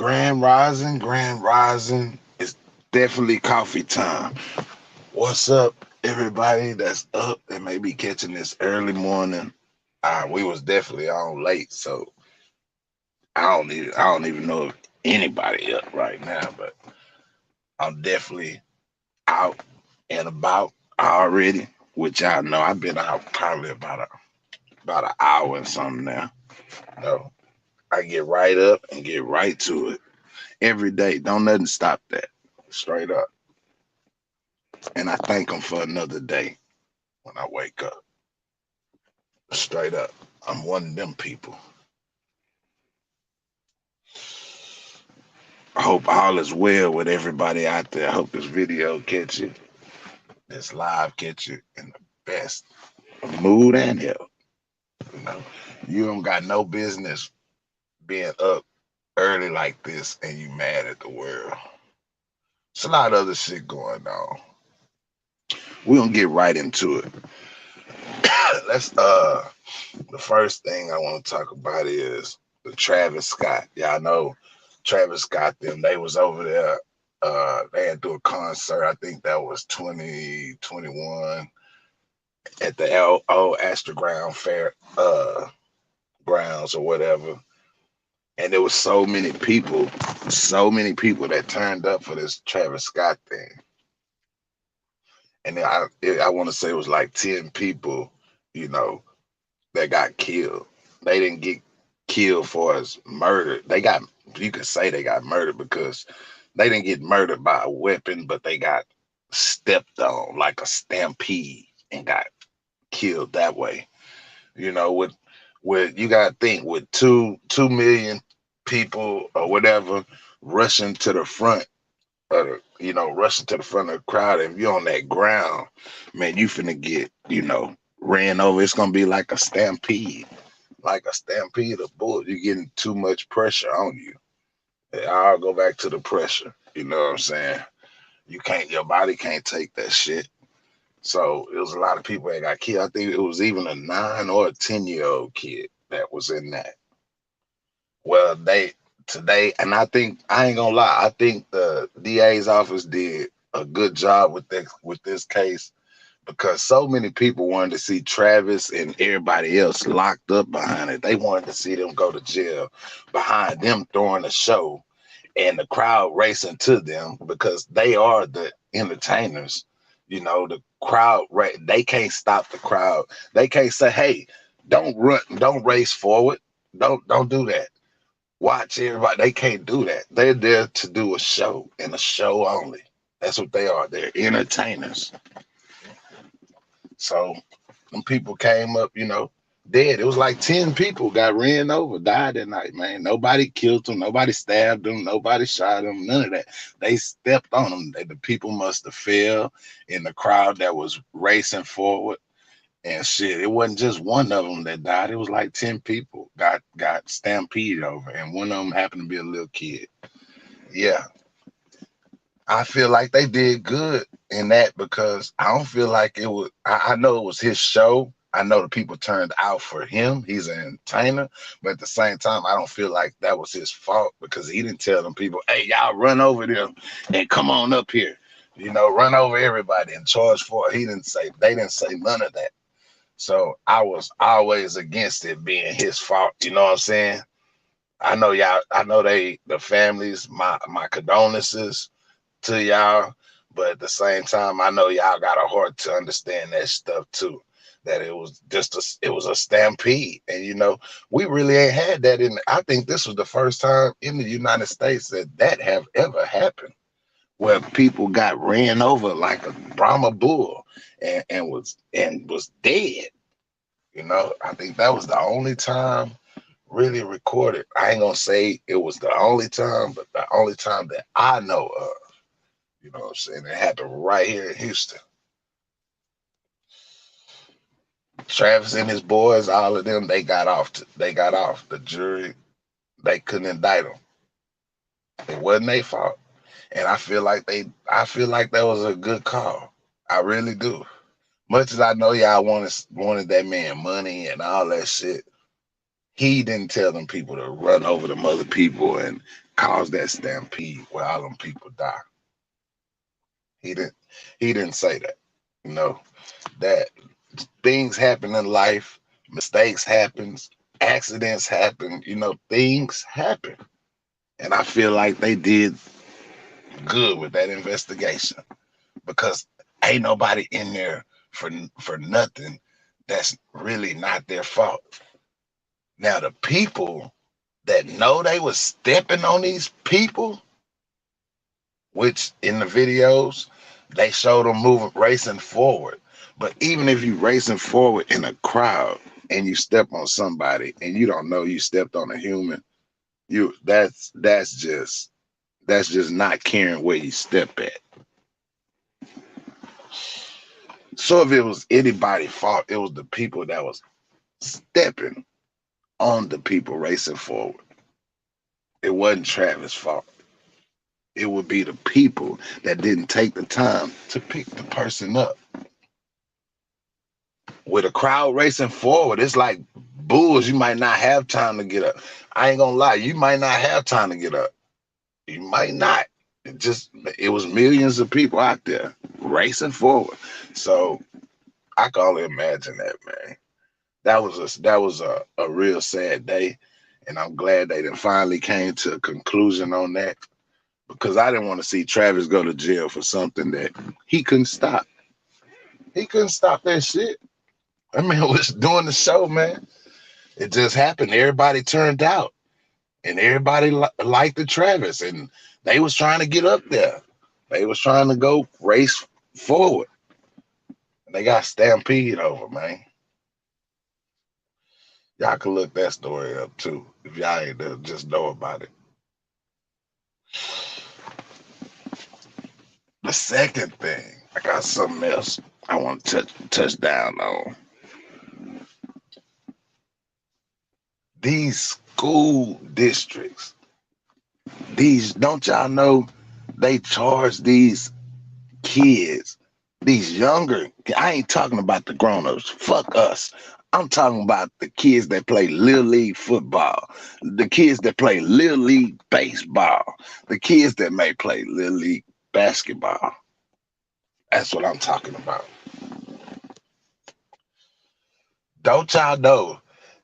Grand Rising, Grand Rising. It's definitely coffee time. What's up, everybody that's up and maybe catching this early morning? We was definitely on late, so I don't even know if anybody up right now, but I'm definitely out and about already, which I know I've been out probably about an hour and something now. No, I get right up and get right to it every day. Don't nothing stop that. Straight up. And I thank them for another day when I wake up. Straight up. I'm one of them people. I hope all is well with everybody out there. I hope this video catch you, this live catch you in the best mood and health. You know, you don't got no business being up early like this and you mad at the world. It's a lot of other shit going on. We're gonna get right into it. Let's the first thing I want to talk about is the Travis Scott. Y'all know Travis Scott them. They was over there. They had do a concert. I think that was 2021 at the old Astroground Fair grounds or whatever. And there was so many people that turned up for this Travis Scott thing. And then I want to say it was like 10 people, you know, that got killed. They didn't get killed for as murder. You could say they got murdered because they didn't get murdered by a weapon, but they got stepped on like a stampede and got killed that way. You know, with you gotta think with 2 million people or whatever rushing to the front rushing to the front of the crowd. If you're on that ground, man, you finna get, ran over. It's gonna be like a stampede of bullets. You're getting too much pressure on you. I'll go back to the pressure. You know what I'm saying? Your body can't take that shit. So it was a lot of people that got killed. I think it was even a 9 or a 10-year-old kid that was in that. Well, they today, and I ain't gonna lie, I think the DA's office did a good job with this case because so many people wanted to see Travis and everybody else locked up behind it. They wanted to see them go to jail behind them throwing a show and the crowd racing to them because they are the entertainers. The crowd, they can't stop the crowd. They can't say, "Hey, don't run, don't race forward, don't do that." Watch everybody. They can't do that. They're there to do a show and a show only. That's what they are. They're entertainers. So when people came up, dead. It was like 10 people got ran over, died that night, man. Nobody killed them. Nobody stabbed them. Nobody shot them. None of that. They stepped on them. The people must have fell in the crowd that was racing forward. And shit, it wasn't just one of them that died. It was like 10 people got stampeded over, and one of them happened to be a little kid. Yeah, I feel like they did good in that because I don't feel like it was. I know it was his show. I know the people turned out for him. He's an entertainer, but at the same time, I don't feel like that was his fault because he didn't tell them people, "Hey, y'all run over them and come on up here." Run over everybody and charge for it. They didn't say none of that. So I was always against it being his fault. You know what I'm saying? I know y'all, the families, my condolences to y'all, but at the same time, I know y'all got a heart to understand that stuff too. That it was a stampede. And we really ain't had that I think this was the first time in the United States that have ever happened where people got ran over like a Brahma bull and was dead. I think that was the only time really recorded. I ain't gonna say it was the only time, but the only time that I know of. You know what I'm saying? It happened right here in Houston. Travis and his boys, all of them, they got off. They got off. The jury, they couldn't indict them. It wasn't their fault, and I feel like that was a good call. I really do. Much as I know y'all wanted that man money and all that shit, he didn't tell them people to run over them other people and caused that stampede where all them people die. He didn't he didn't say that. You know, that things happen in life, mistakes happens, accidents happen, things happen. And I feel like they did good with that investigation because ain't nobody in there for nothing that's really not their fault. Now the people that know they was stepping on these people, which in the videos they showed them moving racing forward. But even if you racing forward in a crowd and you step on somebody and you don't know you stepped on a human, you that's just not caring where you step at. So if it was anybody's fault, it was the people that was stepping on the people racing forward. It wasn't Travis' fault. It would be the people that didn't take the time to pick the person up. With a crowd racing forward, it's like bulls. You might not have time to get up. I ain't gonna lie, you might not have time to get up. You might not. It was millions of people out there racing forward. So I can only imagine that, man. That was a real sad day, and I'm glad they done finally came to a conclusion on that because I didn't want to see Travis go to jail for something that he couldn't stop. He couldn't stop that shit. I mean, was doing the show, man. It just happened. Everybody turned out, and everybody liked the Travis, and they was trying to get up there. They was trying to go race forward, and they got stampede over, man. Y'all can look that story up too if y'all ain't there, just know about it. The second thing, I got something else I want to touch down on. These school districts, these don't y'all know they charge these kids, these younger, I ain't talking about the grown-ups. Fuck us. I'm talking about the kids that play Little League football, the kids that play Little League baseball, the kids that may play Little League basketball. That's what I'm talking about. Don't y'all know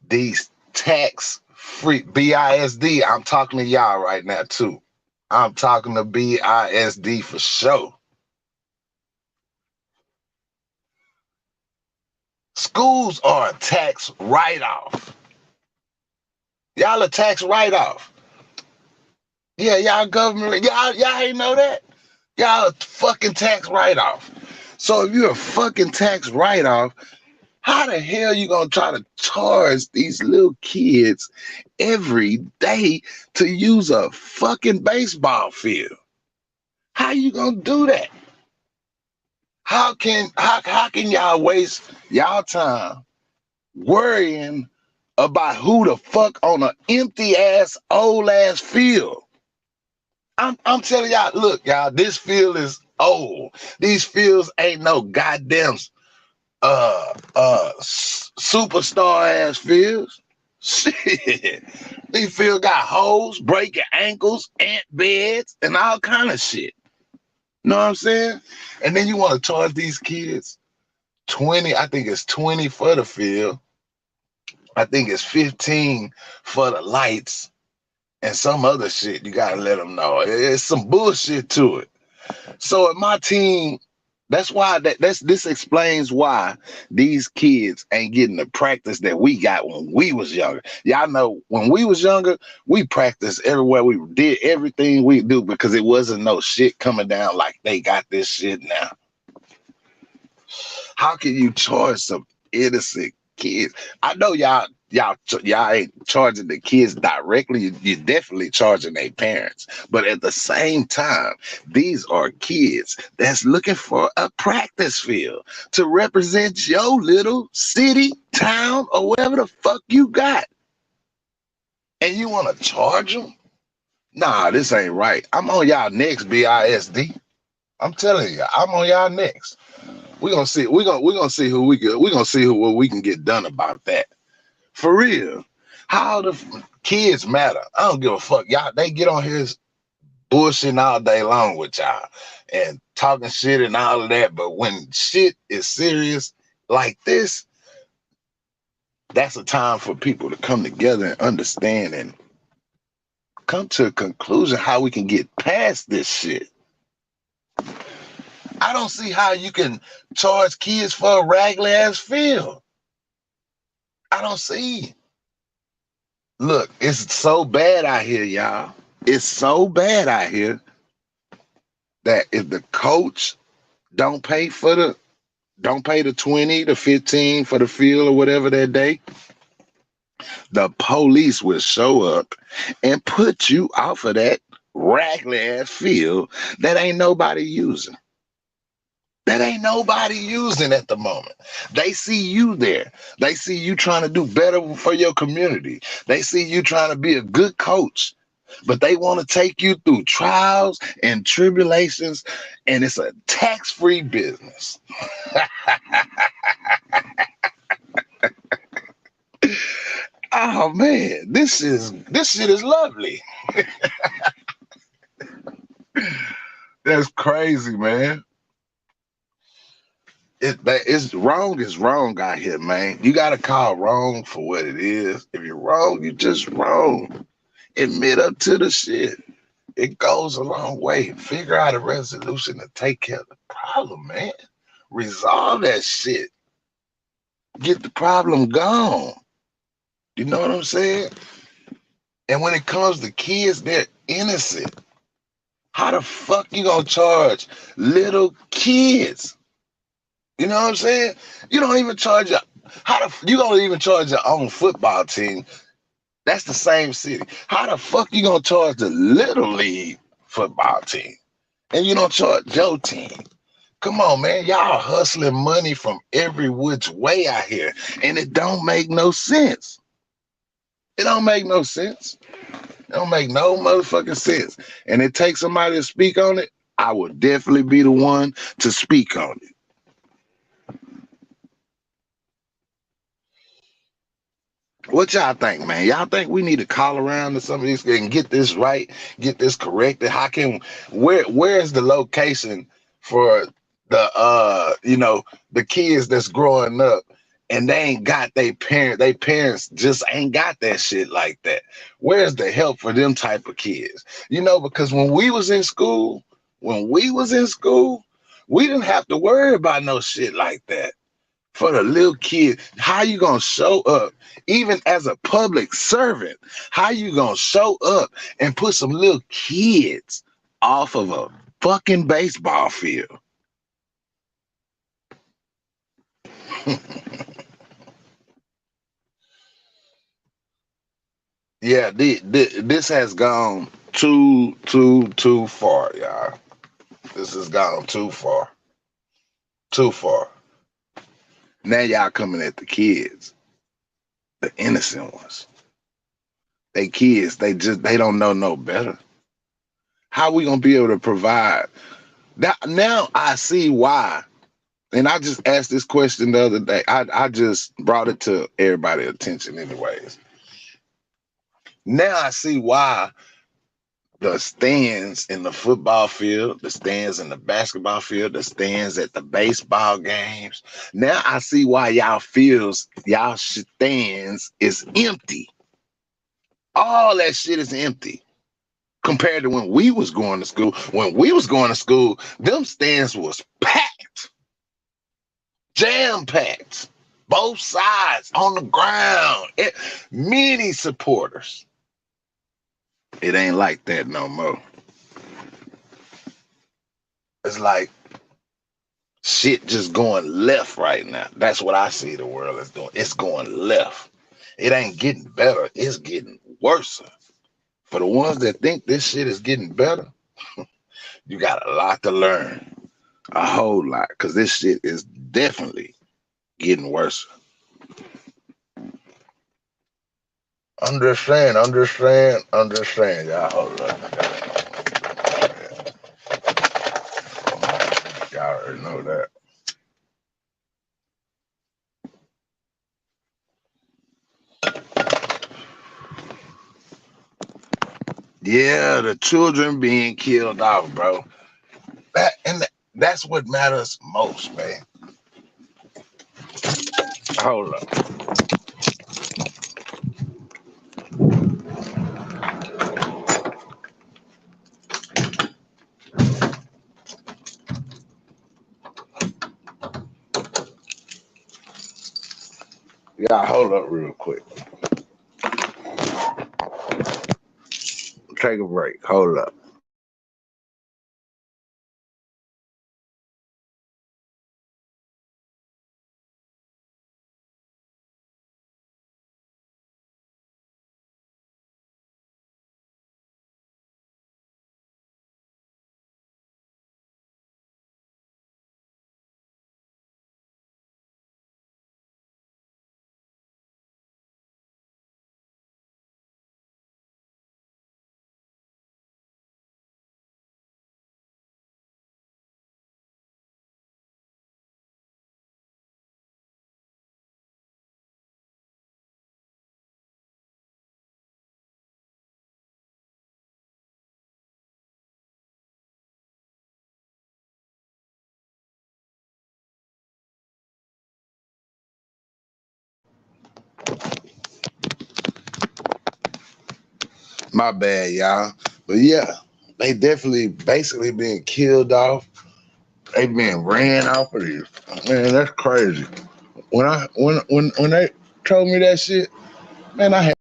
these tax free BISD? I'm talking to y'all right now too. I'm talking to BISD for sure. Schools are a tax write-off. Y'all a tax write-off. Yeah, y'all government, y'all ain't know that? Y'all a fucking tax write-off. So if you're a fucking tax write-off, how the hell you gonna try to charge these little kids every day to use a fucking baseball field? How you gonna do that? How can y'all waste y'all time worrying about who the fuck on an empty ass old ass field? I'm telling y'all, look, y'all, this field is old. These fields ain't no goddamn superstar ass fields. Shit. These fields got holes, breaking ankles, ant beds, and all kind of shit. Know what I'm saying? And then you want to charge these kids 20, I think it's 20 for the field. I think it's 15 for the lights and some other shit. You gotta let them know. It's some bullshit to it. So at my team, that's why this explains why these kids ain't getting the practice that we got when we was younger. Y'all know when we was younger, we practiced everywhere. We did everything we do because it wasn't no shit coming down like they got this shit now. How can you charge some innocent kids? I know y'all ain't charging the kids directly. You're definitely charging their parents. But at the same time, these are kids that's looking for a practice field to represent your little city, town, or whatever the fuck you got. And you want to charge them? Nah, this ain't right. I'm on y'all next, BISD. I'm telling you, I'm on y'all next. We're gonna see. We're gonna see what we can get done about that. For real. How the Kids matter. I don't give a fuck. Y'all, they get on here bullshitting all day long with y'all and talking shit and all of that. But when shit is serious like this, that's a time for people to come together and understand and come to a conclusion how we can get past this shit. I don't see how you can charge kids for a raggedy ass field. I don't see. Look, it's so bad out here, y'all. It's so bad out here that if the coach don't pay the 20, the 15 for the field or whatever that day, the police will show up and put you off of that raggedy ass field that ain't nobody using. That ain't nobody using at the moment. They see you there. They see you trying to do better for your community. They see you trying to be a good coach, but they want to take you through trials and tribulations, and it's a tax-free business. Oh man, this shit is lovely. That's crazy, man. It's wrong out here, man. You gotta call wrong for what it is. If you're wrong, you're just wrong. Admit up to the shit. It goes a long way. Figure out a resolution to take care of the problem, man. Resolve that shit. Get the problem gone. You know what I'm saying? And when it comes to kids, they're innocent. How the fuck you gonna charge little kids? You know what I'm saying? You don't even charge you don't even charge your own football team. That's the same city. How the fuck you gonna charge the little league football team? And you don't charge your team. Come on, man. Y'all hustling money from every which way out here. And it don't make no sense. It don't make no sense. It don't make no motherfucking sense. And it takes somebody to speak on it. I would definitely be the one to speak on it. What y'all think, man? Y'all think we need to call around to some of these and get this right, get this corrected? How can where's the location for the kids that's growing up and they ain't got their parents just ain't got that shit like that. Where's the help for them type of kids? Because when we was in school, we didn't have to worry about no shit like that. For the little kid, how you gonna show up, even as a public servant? How you gonna show up and put some little kids off of a fucking baseball field? Yeah, this has gone too far, y'all. This has gone too far, too far. Now y'all coming at the kids, the innocent ones. They kids, they don't know no better. How we gonna be able to provide? Now I see why. And I just asked this question the other day. I just brought it to everybody's attention anyways. Now I see why the stands in the football field, the stands in the basketball field, the stands at the baseball games. Now I see why y'all stands is empty. All that shit is empty compared to when we was going to school. When we was going to school, them stands was packed, jam-packed, both sides on the ground. Many supporters. It ain't like that no more. It's like shit just going left right now. That's what I see the world is doing. It's going left. It ain't getting better. It's getting worse. For the ones that think this shit is getting better, you got a lot to learn. A whole lot. Because this shit is definitely getting worse. Understand, y'all. Hold on. Y'all already know that. Yeah, the children being killed off, bro. That's what matters most, man. Hold up. Yeah, hold up real quick. Take a break. Hold up. My bad, y'all. But yeah, they definitely basically being killed off. They being ran off of these. Man, that's crazy. When they told me that shit, man, I had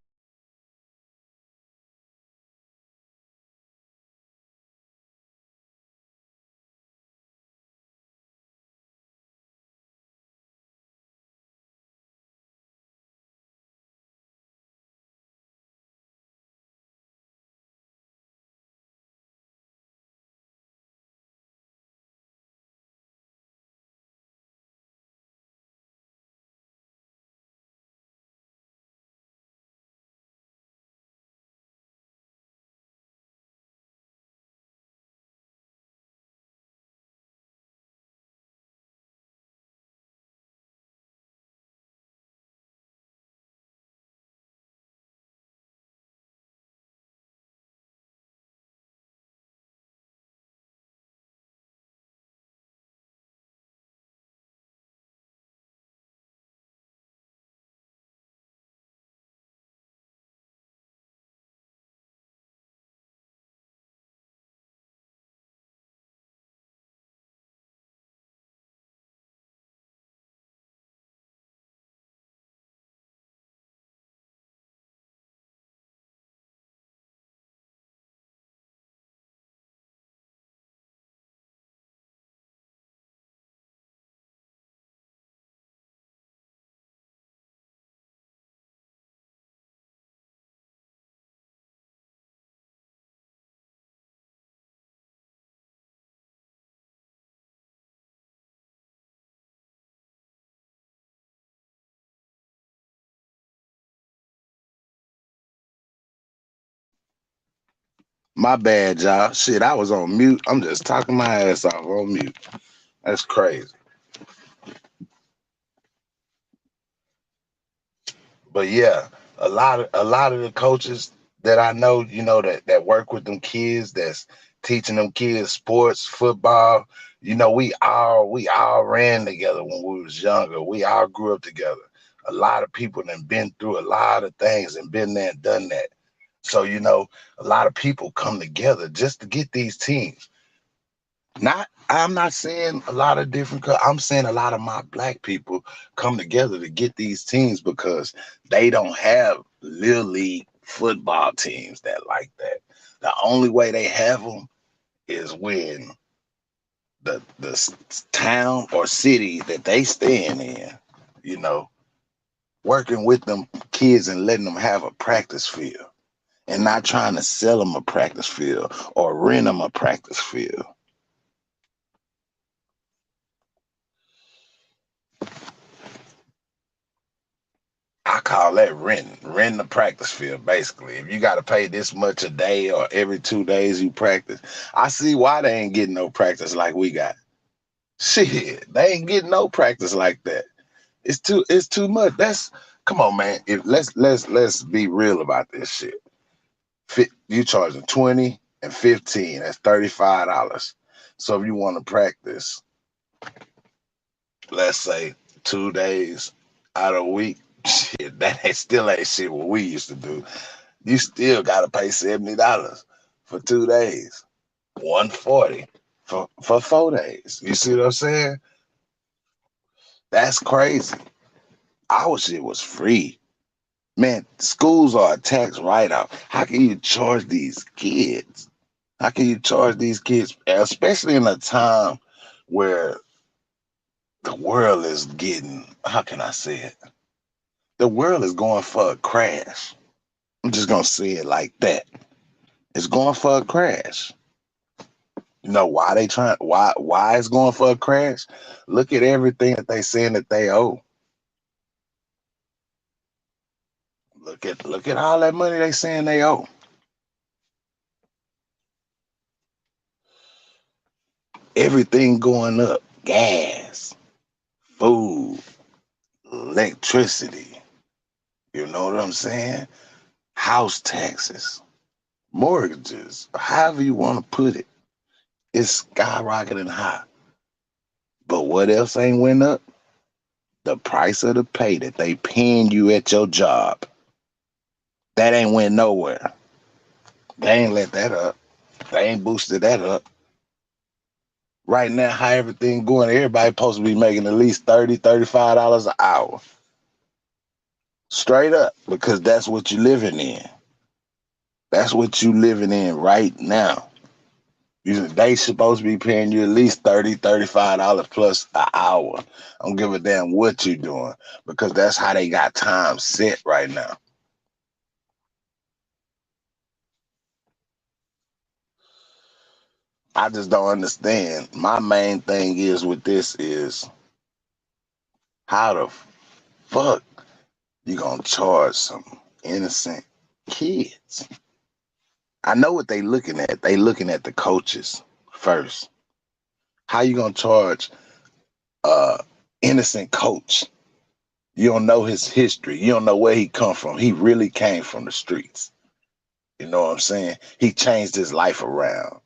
my bad, y'all. Shit, I was on mute. I'm just talking my ass off on mute. That's crazy. But yeah, a lot of the coaches that I know, that work with them kids, that's teaching them kids sports, football. We all ran together when we was younger. We all grew up together. A lot of people that been through a lot of things and been there and done that. So a lot of people come together just to get these teams. I'm not saying a lot of different. I'm saying a lot of my black people come together to get these teams because they don't have little league football teams that like that. The only way they have them is when the town or city that they staying in, you know, working with them kids and letting them have a practice field and not trying to sell them a practice field or rent them a practice field. I call that renting the practice field, basically. If you got to pay this much a day or every 2 days you practice, I see why they ain't getting no practice like we got. Shit, they ain't getting no practice like that. It's too much. Come on, man. If let's be real about this shit. You charging 20 and 15. That's $35. So if you want to practice, let's say 2 days out of a week, shit, that still ain't shit what we used to do. You still gotta pay $70 for 2 days. 140 for 4 days. You see what I'm saying? That's crazy. Our shit was free. Man, schools are a tax write-off. How can you charge these kids? How can you charge these kids, especially in a time where the world is getting, how can I say it? The world is going for a crash. I'm just gonna say it like that. It's going for a crash. You know why they trying? Why it's going for a crash? Look at everything that they saying that they owe. Look at all that money they saying they owe. Everything going up. Gas, food, electricity. You know what I'm saying? House taxes, mortgages, however you want to put it. It's skyrocketing high. But what else ain't went up? The price of the pay that they paying you at your job. That ain't went nowhere. They ain't let that up. They ain't boosted that up. Right now, how everything going, everybody supposed to be making at least $30, $35 an hour. Straight up, because that's what you're living in. That's what you living in right now. They supposed to be paying you at least $30, $35 plus an hour. I don't give a damn what you're doing, because that's how they got time set right now. I just don't understand. My main thing is with this is how the fuck you gonna charge some innocent kids? I know what they looking at. They looking at the coaches first. How you gonna charge a innocent coach? You don't know his history. You don't know where he come from. He really came from the streets. You know what I'm saying? He changed his life around.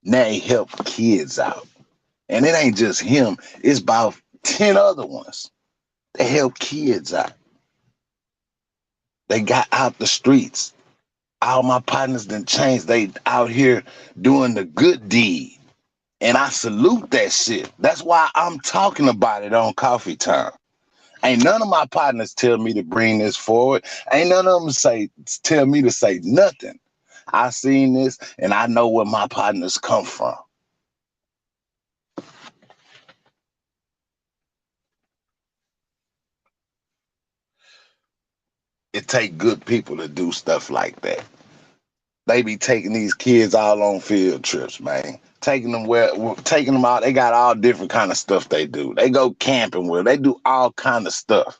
Now he helped kids out. And it ain't just him. It's about 10 other ones. They help kids out. They got out the streets. All my partners done changed. They out here doing the good deed. And I salute that shit. That's why I'm talking about it on Coffee Time. Ain't none of my partners tell me to bring this forward. Ain't none of them tell me to say nothing. I seen this and I know where my partners come from. It take good people to do stuff like that. They be taking these kids all on field trips, man. Taking them out. They got all different kind of stuff they do. They go camping with. They do all kind of stuff.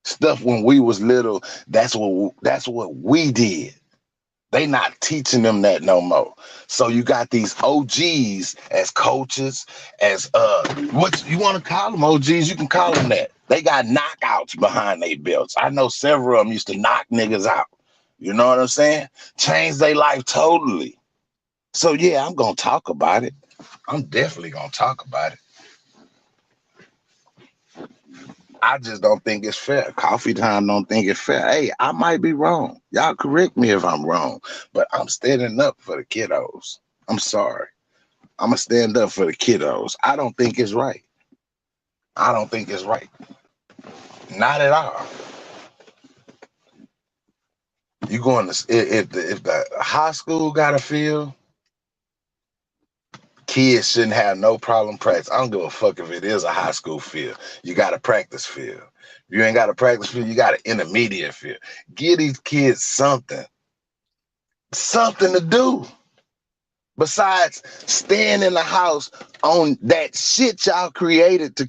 Stuff when we was little. That's what we did. They not teaching them that no more. So you got these OGs as coaches, as what you want to call them, OGs, you can call them that. They got knockouts behind their belts. I know several of them used to knock niggas out. You know what I'm saying? Change their life totally. So yeah, I'm gonna talk about it. I'm definitely gonna talk about it. I just don't think it's fair. Coffee Time don't think it's fair. Hey, I might be wrong. Y'all correct me if I'm wrong, but I'm standing up for the kiddos. I'm sorry. I'm gonna stand up for the kiddos. I don't think it's right. I don't think it's right. Not at all. You going to if the high school got a field, kids shouldn't have no problem practice. I don't give a fuck if it is a high school field. You got a practice field. If you ain't got a practice field, you got an intermediate field. Give these kids something to do besides staying in the house on that shit y'all created to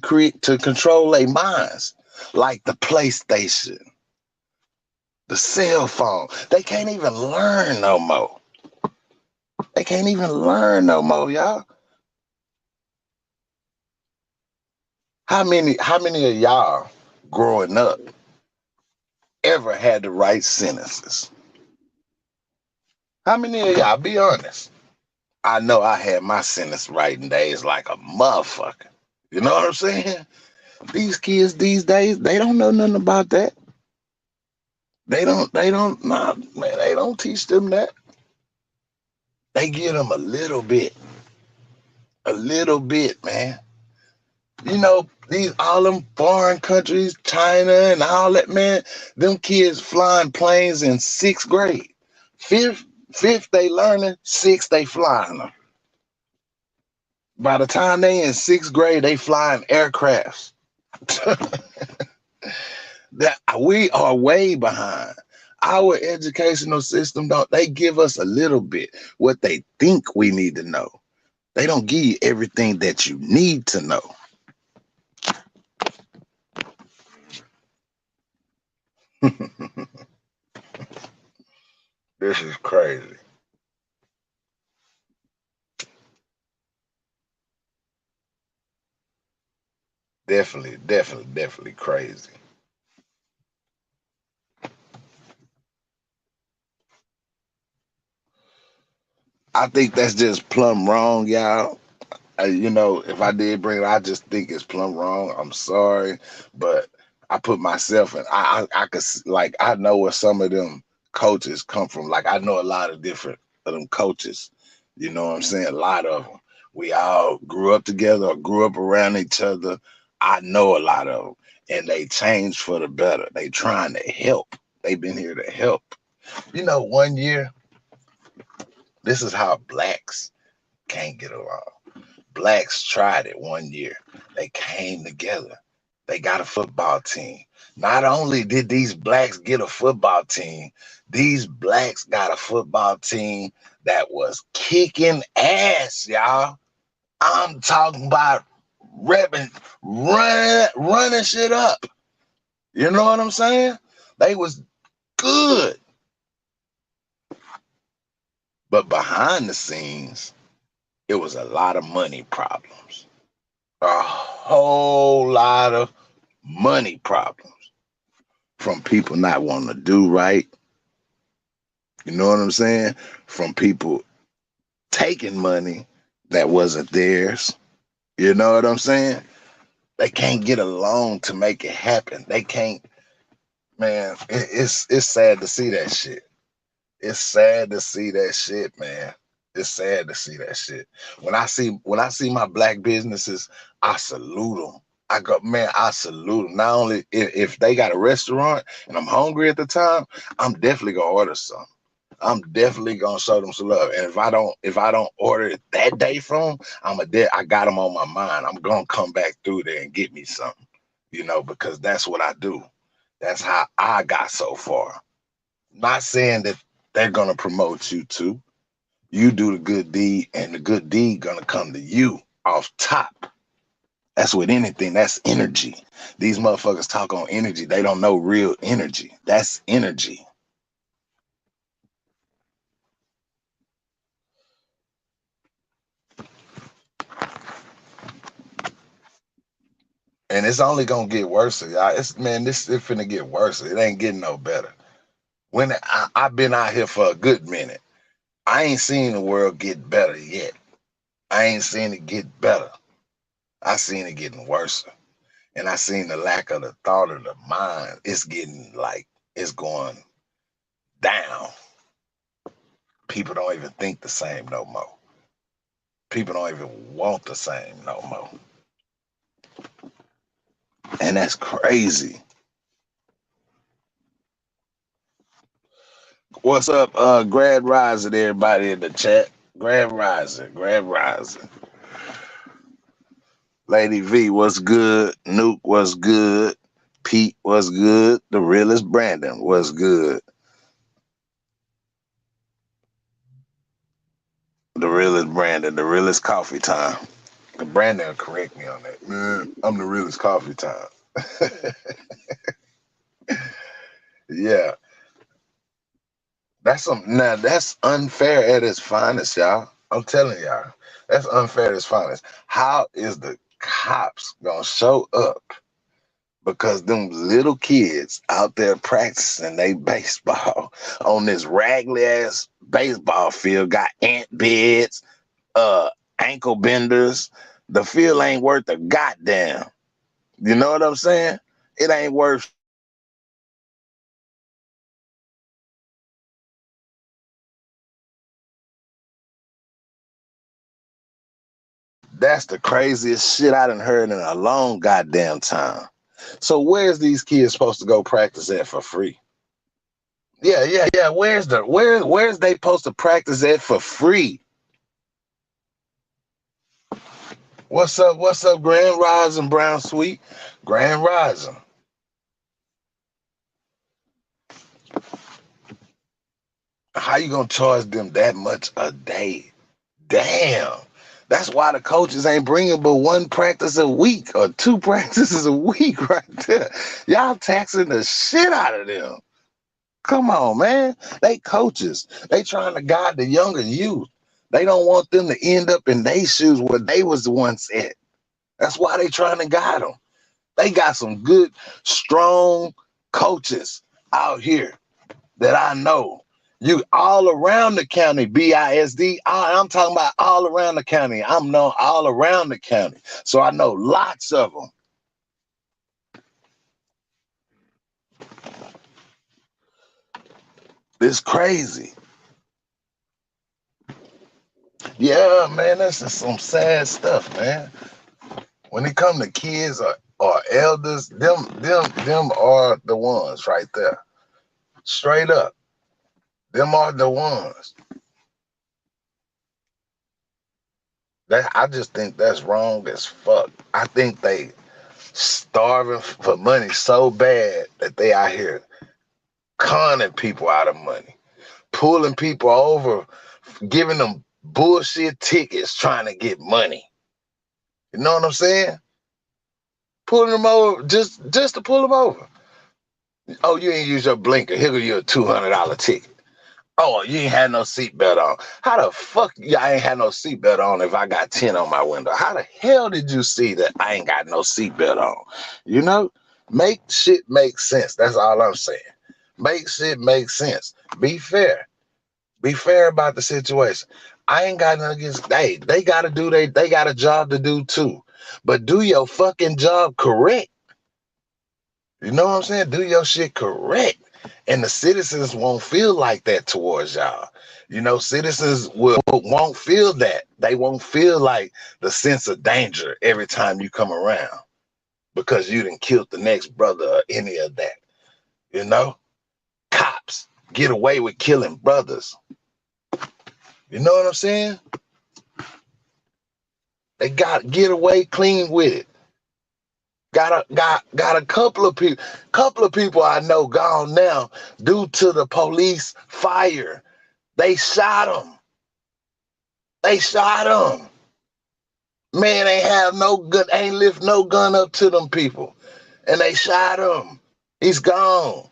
control their minds, like the PlayStation, the cell phone. They can't even learn no more. They can't even learn no more, y'all. How many of y'all growing up ever had to write sentences? How many of y'all, be honest? I know I had my sentence writing days like a motherfucker. You know what I'm saying? These kids these days, they don't know nothing about that. Nah, man, they don't teach them that. They give them a little bit, man. You know, these all them foreign countries, China and all that, man, them kids flying planes in sixth grade. Fifth they learning, sixth they flying them. By the time they in sixth grade, they flying aircrafts. That we are way behind. Our educational system don't they give us a little bit what they think we need to know. They don't give you everything that you need to know. This is crazy. Definitely crazy. I think that's just plumb wrong, y'all. You know, if I did bring it, I just think it's plumb wrong. I'm sorry, but I put myself in. I could like I know where some of them coaches come from. Like I know a lot of different of them coaches. You know what I'm saying? A lot of them. We all grew up together or grew up around each other. I know a lot of them, and they changed for the better. They trying to help. They've been here to help. You know, one year, this is how blacks can't get along. Blacks tried it one year. They came together. They got a football team. Not only did these blacks get a football team, these blacks got a football team that was kicking ass, y'all. I'm talking about running shit up. You know what I'm saying? They was good. But behind the scenes, it was a lot of money problems. A whole lot of money problems from people not wanting to do right. You know what I'm saying? From people taking money that wasn't theirs. You know what I'm saying? They can't get along to make it happen. They can't, man. It's sad to see that shit. It's sad to see that shit, man. It's sad to see that shit. When I see my black businesses, I salute them. I go, man, I salute them. Not only if they got a restaurant and I'm hungry at the time, I'm definitely gonna order some. I'm definitely gonna show them some love. And if I don't order it that day from them, I got them on my mind. I'm gonna come back through there and get me something, because that's what I do. That's how I got so far. Not saying that they're gonna promote you too. You do the good deed, and the good deed gonna come to you off top. That's with anything. That's energy. These motherfuckers talk on energy. They don't know real energy. That's energy. And it's only gonna get worse, y'all. This is finna get worse. It ain't getting no better. When I've been out here for a good minute, I ain't seen the world get better yet. I ain't seen it get better. I seen it getting worse. And I seen the lack of the thought of the mind. It's getting like it's going down. People don't even think the same no more. People don't even want the same no more. And that's crazy. What's up, Grand Rising, everybody in the chat? Grand Rising, Grand Rising. Lady V, what's good? Nuke, what's good? Pete, what's good? The realest Brandon, what's good? The realest Brandon, the realest coffee time. Brandon will correct me on that. Man, I'm the realest coffee time. Yeah, that's unfair at its finest, y'all. I'm telling y'all, that's unfair at its finest. How is the cops gonna show up because them little kids out there practicing they baseball on this raggedy ass baseball field got ant beds, uh, ankle benders. The field ain't worth a goddamn. You know what I'm saying? It ain't worth. That's the craziest shit I done heard in a long goddamn time. So where's these kids supposed to go practice at for free? Yeah, yeah, yeah. Where's they supposed to practice at for free? What's up? What's up, Grand Rising Brown Sweet? Grand Rising. How you gonna charge them that much a day? Damn. That's why the coaches ain't bringing but one practice a week or two practices a week right there. Y'all taxing the shit out of them. Come on, man. They coaches. They trying to guide the younger youth. They don't want them to end up in their shoes where they was once at. That's why they trying to guide them. They got some good, strong coaches out here that I know. You all around the county, BISD. I'm talking about all around the county. I'm known all around the county. So I know lots of them. It's crazy. Yeah, man, that's just some sad stuff, man. When it come to kids or elders, them are the ones right there. Straight up. Them are the ones. That I just think that's wrong as fuck. I think they starving for money so bad that they out here conning people out of money, pulling people over, giving them bullshit tickets trying to get money. You know what I'm saying? Pulling them over just to pull them over. Oh, you ain't use your blinker. Here go you a $200 ticket. Oh, you ain't had no seatbelt on. How the fuck I ain't had no seatbelt on if I got 10 on my window? How the hell did you see that I ain't got no seatbelt on? You know? Make shit make sense. That's all I'm saying. Make shit make sense. Be fair. Be fair about the situation. I ain't got nothing against they gotta do they got a job to do too. But do your fucking job correct. You know what I'm saying? Do your shit correct. And the citizens won't feel like that towards y'all. You know, citizens won't feel that. They won't feel like the sense of danger every time you come around because you didn't kill the next brother or any of that. You know? Cops get away with killing brothers. You know what I'm saying? They got get away clean with it. Got a couple of people I know gone now due to the police fire. They shot him. They shot him. Man ain't have no gun, ain't lift no gun up to them people. And they shot him. He's gone.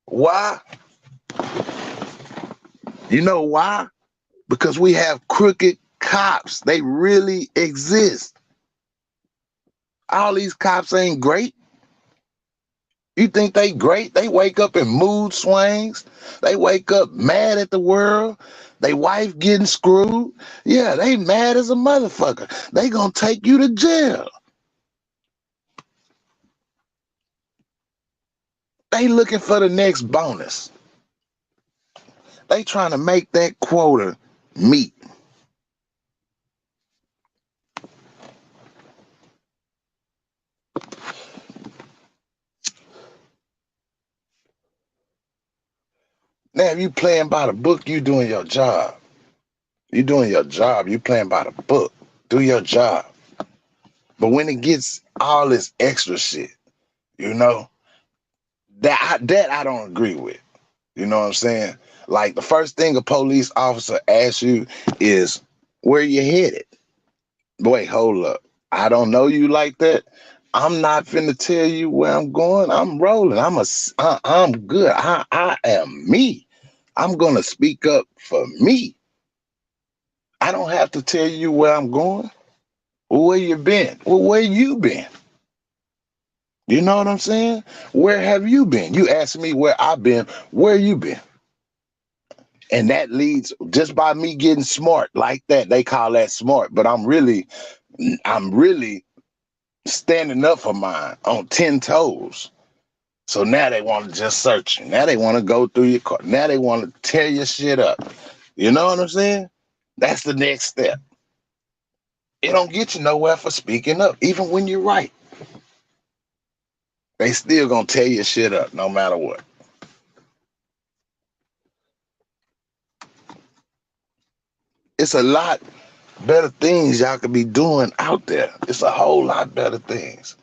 Why? You know why? Because we have crooked cops. They really exist. All these cops ain't great. You think they great? They wake up in mood swings. They wake up mad at the world. They wife getting screwed. Yeah, they mad as a motherfucker. They gonna take you to jail. They looking for the next bonus. They trying to make that quota meet. Now, if you playing by the book, you doing your job. You doing your job. You playing by the book. Do your job. But when it gets all this extra shit, you know, that I don't agree with. You know what I'm saying? Like the first thing a police officer asks you is, where you headed? Wait, hold up. I don't know you like that. I'm not finna tell you where I'm going. I'm rolling. I'm good. I am me. I'm gonna speak up for me. I don't have to tell you where I'm going. Well, where you been? Well, where you been? You know what I'm saying? Where have you been? You ask me where I've been. Where you been? And that leads just by me getting smart like that. They call that smart, but I'm really standing up for mine on 10 toes. So now they want to just search you. Now they want to go through your car. Now they want to tear your shit up. You know what I'm saying? That's the next step. It don't get you nowhere for speaking up, even when you're right. They still gonna tear your shit up no matter what. It's a lot better things y'all could be doing out there. It's a whole lot better things.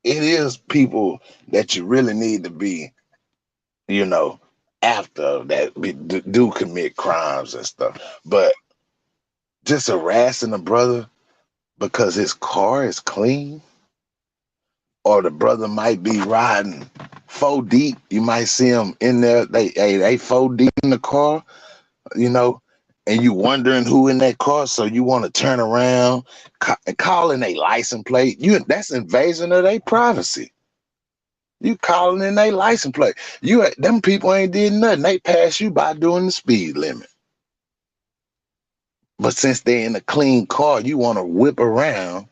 It is people that you really need to be, you know, after that do commit crimes and stuff. But just harassing a brother because his car is clean, or the brother might be riding 4 deep. You might see him in there. They 4 deep in the car, you know, and you wondering who in that car. So you want to turn around, calling a license plate. That's invasion of their privacy. You calling in their license plate. Them people ain't did nothing. They pass you by doing the speed limit. But since they're in a clean car, you want to whip around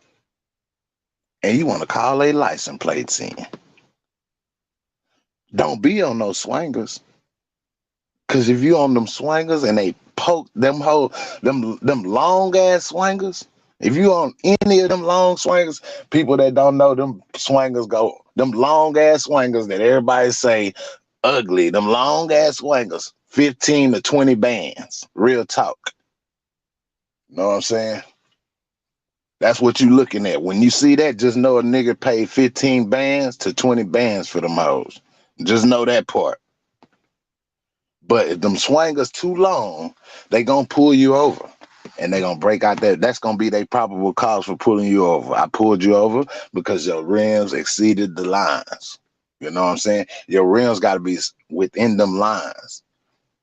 and you want to call a license plates in. Don't be on those swingers. Cause if you on them swingers and they poke them long ass swingers, if you on any of them long swingers, people that don't know them swingers go, them long ass swingers that everybody say ugly, them long ass swingers, 15 to 20 bands. Real talk. Know what I'm saying? That's what you looking at. When you see that, just know a nigga paid 15 bands to 20 bands for them hoes. Just know that part. But if them swingers too long, they gonna pull you over. And they gonna break out that. That's gonna be their probable cause for pulling you over. I pulled you over because your rims exceeded the lines. You know what I'm saying? Your rims gotta be within them lines.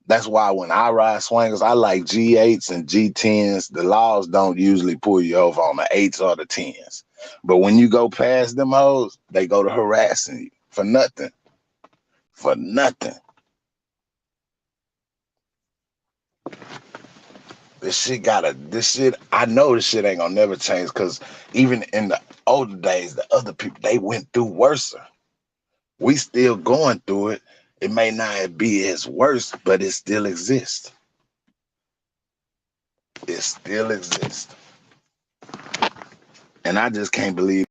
That's why when I ride swingers, I like G8s and G10s. The laws don't usually pull you over on the 8s or the 10s. But when you go past them hoes, they go to harassing you for nothing. For nothing. I know this shit ain't gonna never change because even in the older days, the other people, they went through worse. We still going through it. It may not be as worse, but it still exists. It still exists. And I just can't believe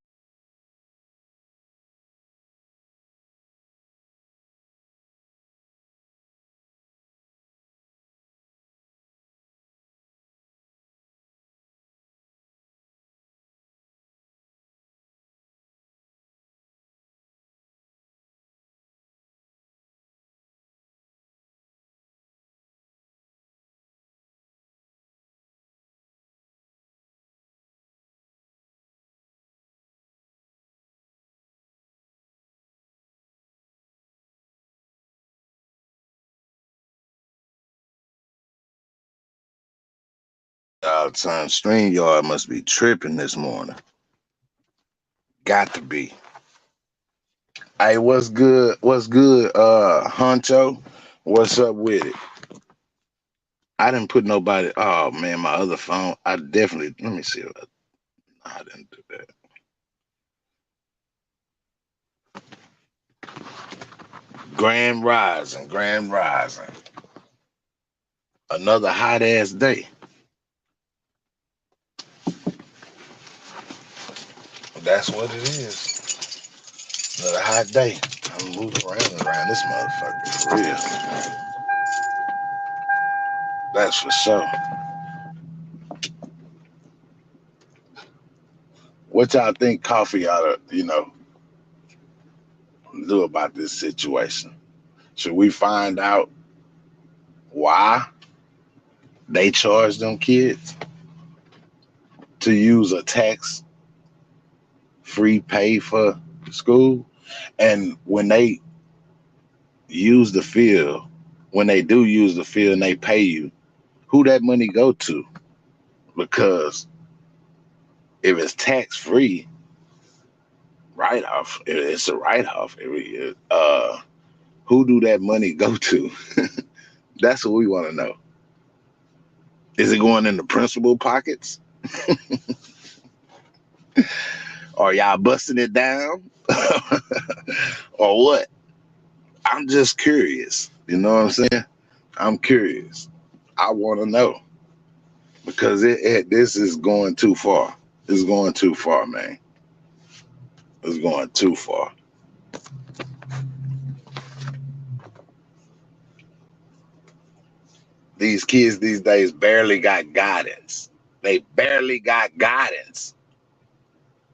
all the time. StreamYard must be tripping this morning. Got to be. Hey, what's good? What's good, Honcho? What's up with it? I didn't put nobody. Oh man, my other phone. I definitely. Let me see. I didn't do that. Grand Rising, Grand Rising. Another hot ass day. That's what it is. Another hot day. I'm moving around this motherfucker for real. That's for sure. What y'all think coffee ought to, do about this situation? Should we find out why they charge them kids to use a tax-free pay for school? And when they use the field, when they do use the field and they pay you, who that money go to? Because if it's tax-free, write off. It's a write off. Who do that money go to? That's what we want to know. Is it going in the principal pockets? Or y'all busting it down? Or what? I'm just curious. You know what I'm saying? I'm curious. I want to know because this is going too far. It's going too far, man. It's going too far. These kids these days barely got guidance. They barely got guidance.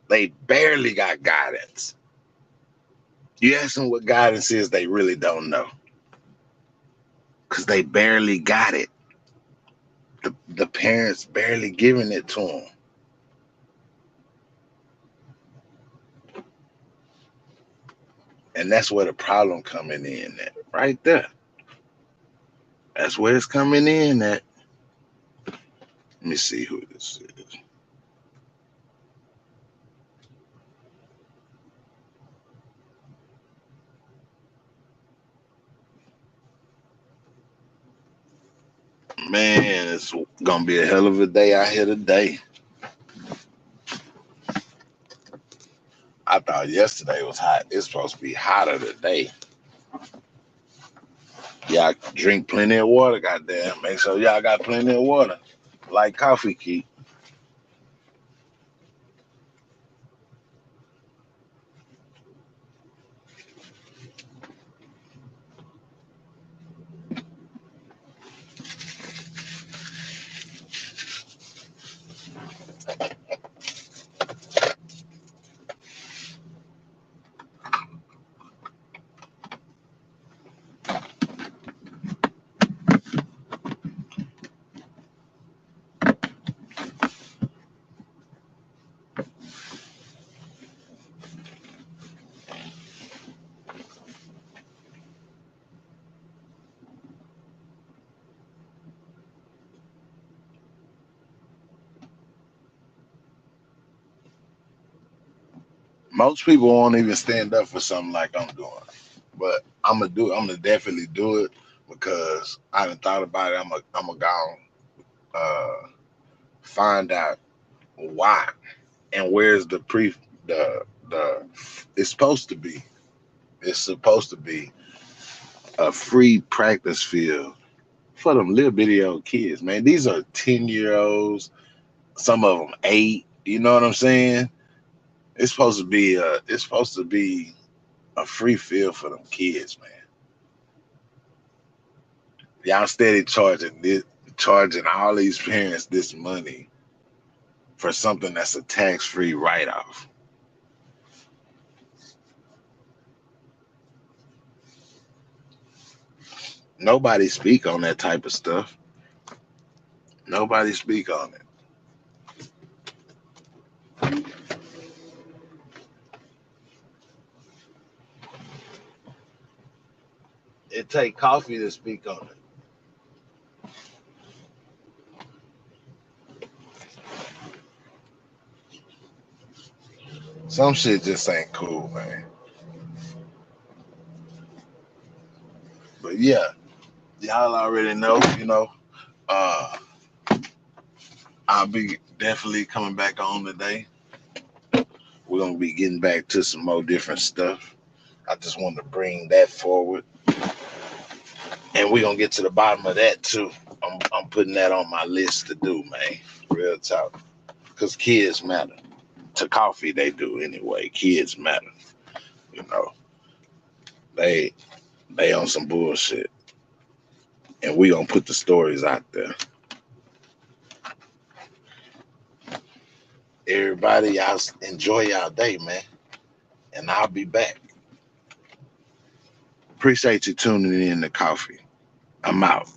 They barely got guidance. You ask them what guidance is, they really don't know because they barely got it. The parents barely giving it to them. And that's where the problem coming in at, right there. That's where it's coming in at. Let me see who this is. Man, it's gonna be a hell of a day out here today. I thought yesterday was hot. It's supposed to be hotter today. Y'all drink plenty of water, goddamn. Make sure y'all got plenty of water. Like coffee keep. Most people won't even stand up for something like I'm doing. But I'm gonna do it. I'm gonna definitely do it because I haven't thought about it. I'm gonna go find out why and where's the it's supposed to be. It's supposed to be a free practice field for them little bitty old kids, man. These are 10-year-olds, some of them 8. You know what I'm saying? It's supposed to be a free field for them kids, man. Y'all steady charging all these parents this money for something that's a tax-free write-off. Nobody speak on that type of stuff. Nobody speak on it. It take coffee to speak on it. Some shit just ain't cool, man. But yeah, y'all already know, uh, I'll be definitely coming back on today. We're gonna be getting back to some more different stuff. I just wanted to bring that forward, and we're gonna get to the bottom of that too. I'm putting that on my list to do, man. Real talk, because kids matter. To coffee, they do anyway. Kids matter. You know, they they on some bullshit, and we gonna put the stories out there. Everybody, y'all enjoy y'all day, man, and I'll be back. Appreciate you tuning in to coffee. I'm out.